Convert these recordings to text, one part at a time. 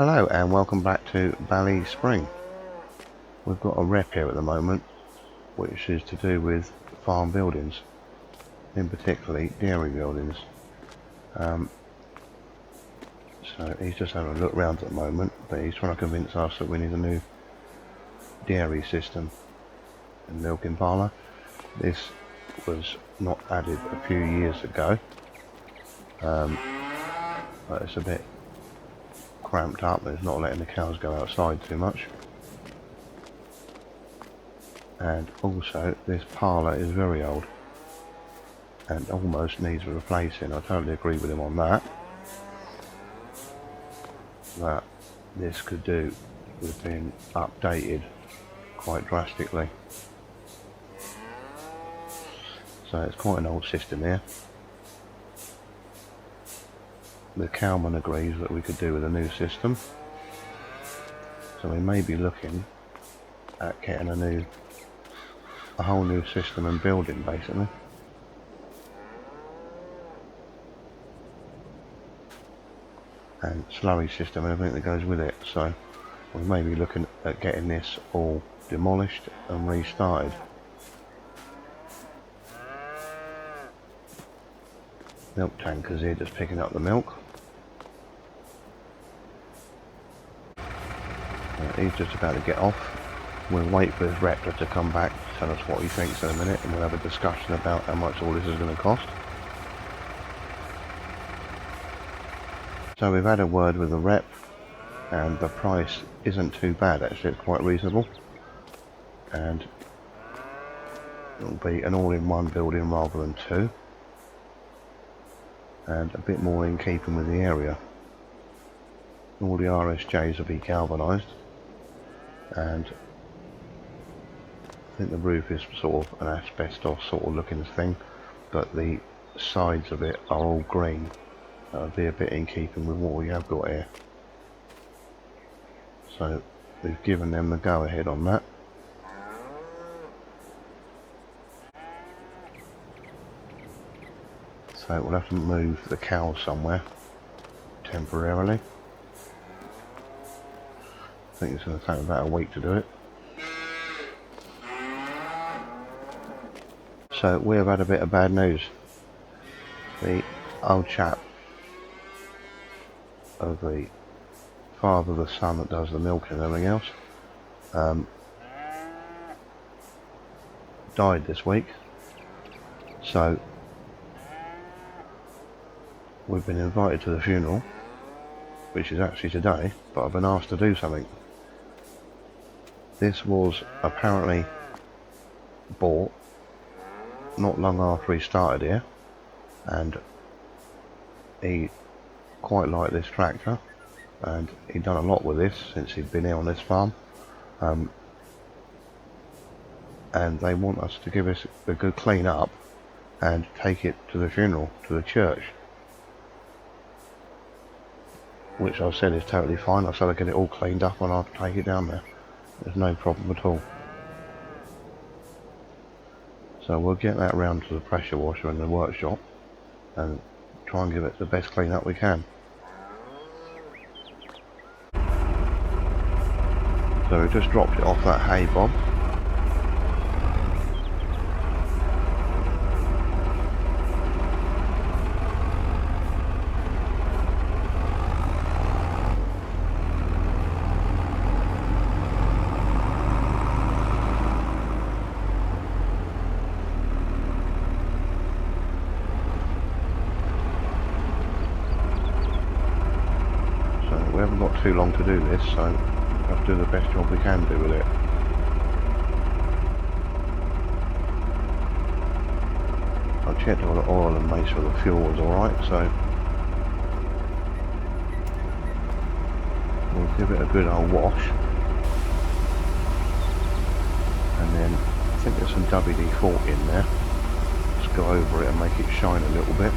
Hello and welcome back to BallySpring. We've got a rep here at the moment which is to do with farm buildings, in particularly dairy buildings. So he's just having a look around at the moment, but he's trying to convince us that we need a new dairy system and milking parlour. This was not added a few years ago, but it's a bit cramped up and it's not letting the cows go outside too much. And also this parlour is very old and almost needs replacing. I totally agree with him on that. That this could do with being updated quite drastically. So it's quite an old system here. The cowman agrees that we could do with a new system, so we may be looking at getting a whole new system and building basically. And slurry system and everything that goes with it, so we may be looking at getting this all demolished and restarted. Milk tankers here just picking up the milk. He's just about to get off. We'll wait for his rector to come back to tell us what he thinks in a minute, and we'll have a discussion about how much all this is going to cost. So we've had a word with the rep, and the price isn't too bad actually, it's quite reasonable. And it'll be an all-in-one building rather than two, and a bit more in keeping with the area. All the RSJs will be galvanised, and I think the roof is sort of an asbestos sort of looking thing, but the sides of it are all green. That'll be a bit in keeping with what we have got here. So we've given them the go ahead on that. So we'll have to move the cows somewhere temporarily. I think it's going to take about a week to do it. So we have had a bit of bad news. The old chap of the father of the son that does the milking and everything else died this week. So we've been invited to the funeral, which is actually today, but I've been asked to do something. This was apparently bought not long after he started here, and he quite liked this tractor, and he'd done a lot with this since he'd been here on this farm, and they want us to give us a good clean up and take it to the funeral, to the church, which I've said is totally fine. I said I'll get it all cleaned up and I'll take it down there. There's no problem at all. So we'll get that round to the pressure washer in the workshop and try and give it the best clean up we can. So we just dropped it off that hay bob. We haven't got too long to do this, so we'll have to do the best job we can do with it. I checked all the oil and made sure the fuel was alright, so we'll give it a good old wash. And then I think there's some WD-40 in there. Just go over it and make it shine a little bit.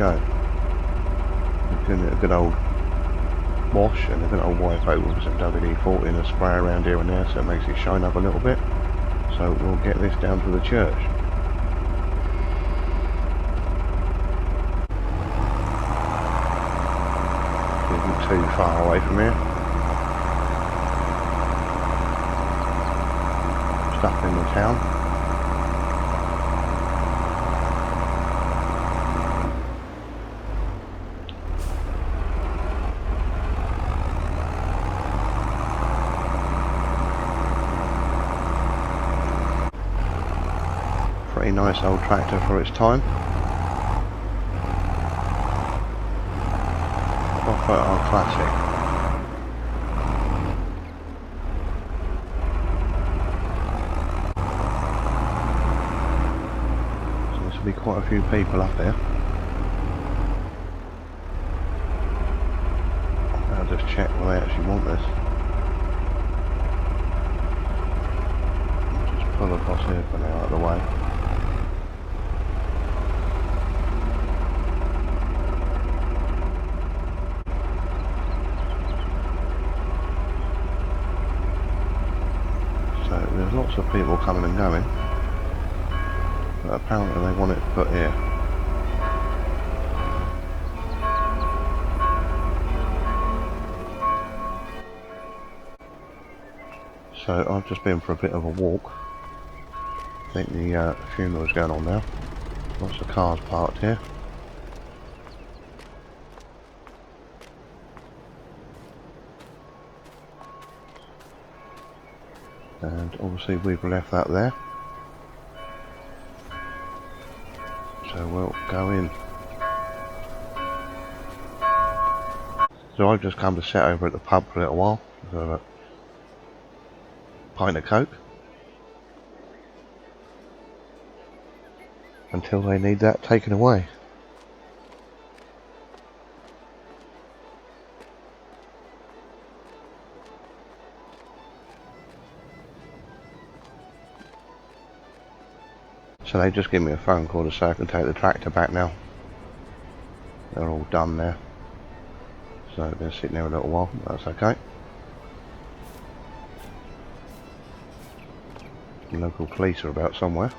go. We're giving it a good old wash and a good old wipe over with some WD-40 and a spray around here and there so it makes it shine up a little bit. So we'll get this down to the church. Isn't too far away from here. Stuck in the town. Pretty nice old tractor for its time. Our classic. So this will be quite a few people up here. I'll just check whether they actually want this. I'll just pull across here for now, out of the way. There's lots of people coming and going, but apparently they want it put here. So I've just been for a bit of a walk. I think the funeral's going on now. Lots of cars parked here. And obviously we've left that there. So we'll go in. So I've just come to sit over at the pub for a little while for a pint of Coke. Until they need that taken away. So they just give me a phone call to say I can take the tractor back now. They're all done there. So they're sitting there a little while, that's okay. The local police are about somewhere.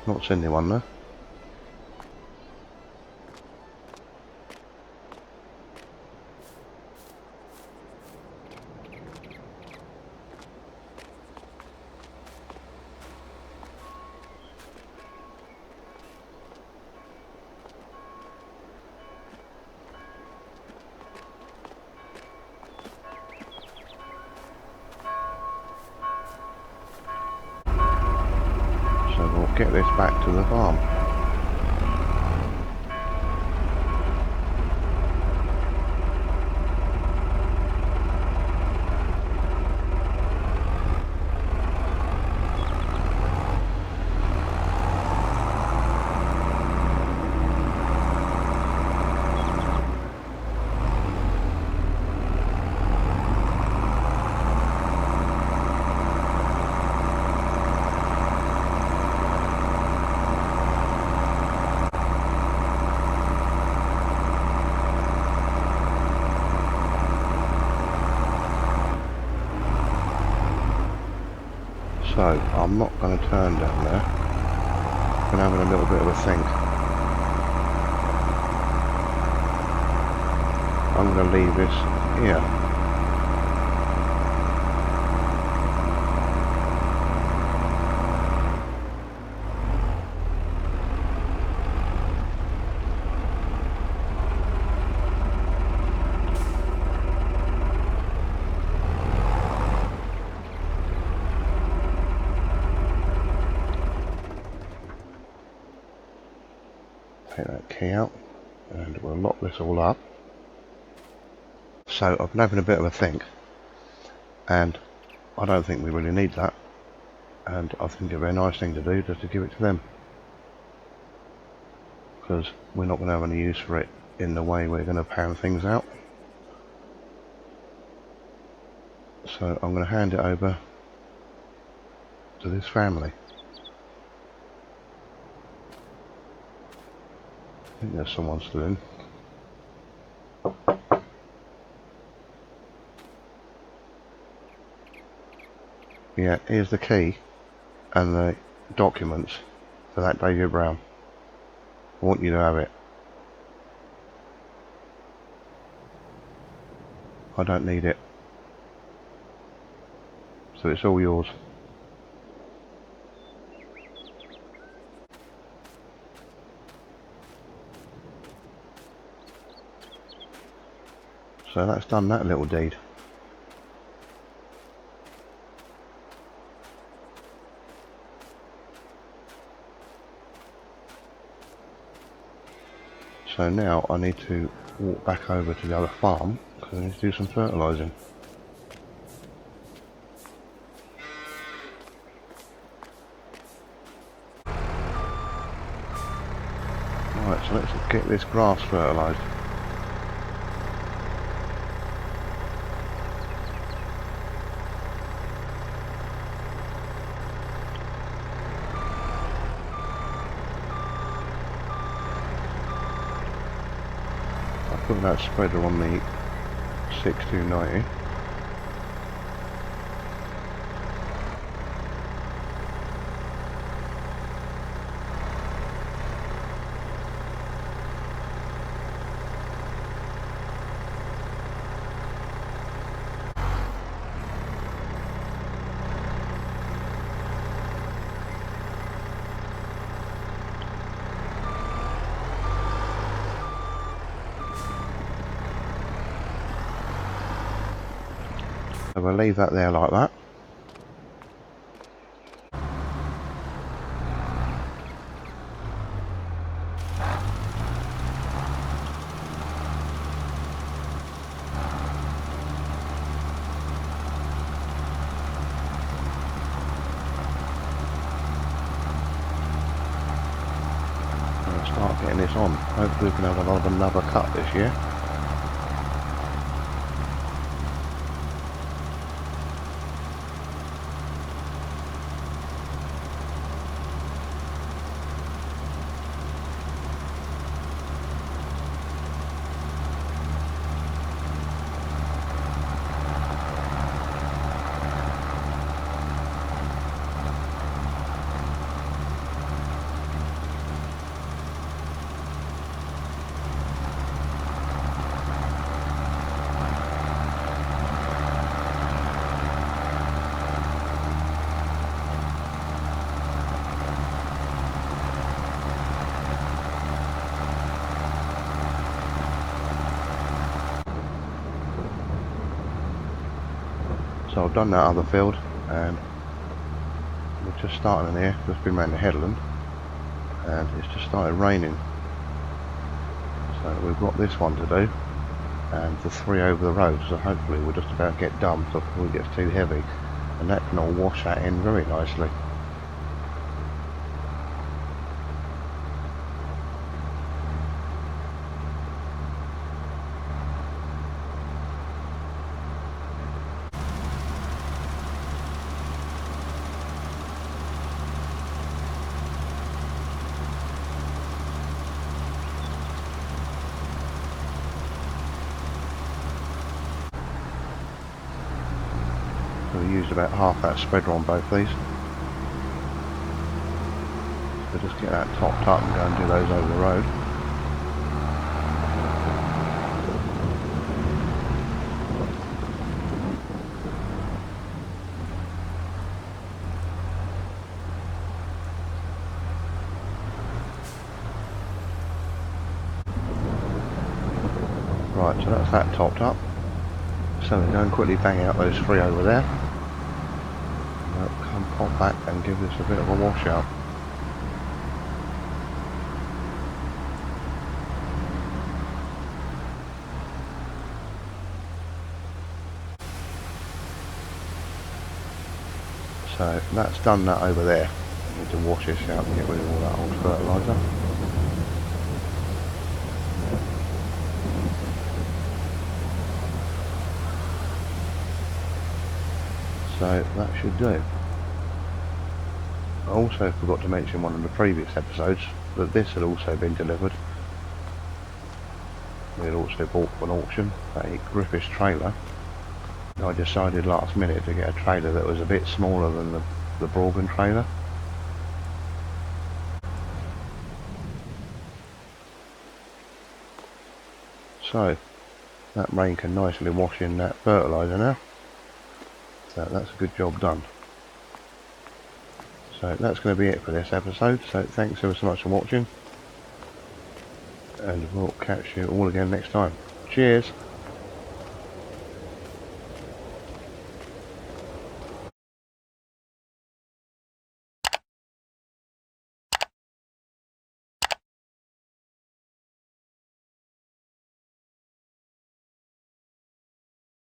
Not seen anyone though. So we'll get this back to the farm. So I'm not going to turn down there. I'm having a little bit of a think. I'm going to leave this here. Take that key out and we'll lock this all up. So I've been having a bit of a think, and I don't think we really need that, and I think it'd be a nice thing to do just to give it to them, because we're not going to have any use for it in the way we're going to pound things out. So I'm going to hand it over to this family. think there's someone still in. Yeah, here's the key and the documents for that David Brown. I want you to have it. I don't need it. So it's all yours. So that's done that little deed. So now I need to walk back over to the other farm because I need to do some fertilizing. Right, so let's get this grass fertilized. I put that spreader on the 6290. So we'll leave that there like that. And we'll start getting this on. Hopefully we can have another cut this year. So I've done that other field and we're just starting in here, just been around the headland and it's just started raining. So we've got this one to do and the 3 over the road, so hopefully we'll just about get done before it gets too heavy and that can all wash that in very nicely. We used about half that spreader on both these. So just get that topped up and go and do those over the road. Right, so that's that topped up. So we're going to quickly bang out those 3 over there. And we'll come pop back and give this a bit of a washout. So that's done that over there. I need to wash this out and get rid of all that old fertilizer. So that should do. I also forgot to mention one of the previous episodes that this had also been delivered We had also bought for an auction a Griffiths trailer. I decided last minute to get a trailer that was a bit smaller than the Brogan trailer. So that rain can nicely wash in that fertilizer now. So that's a good job done. So that's going to be it for this episode. So thanks ever so much for watching, and we'll catch you all again next time. Cheers!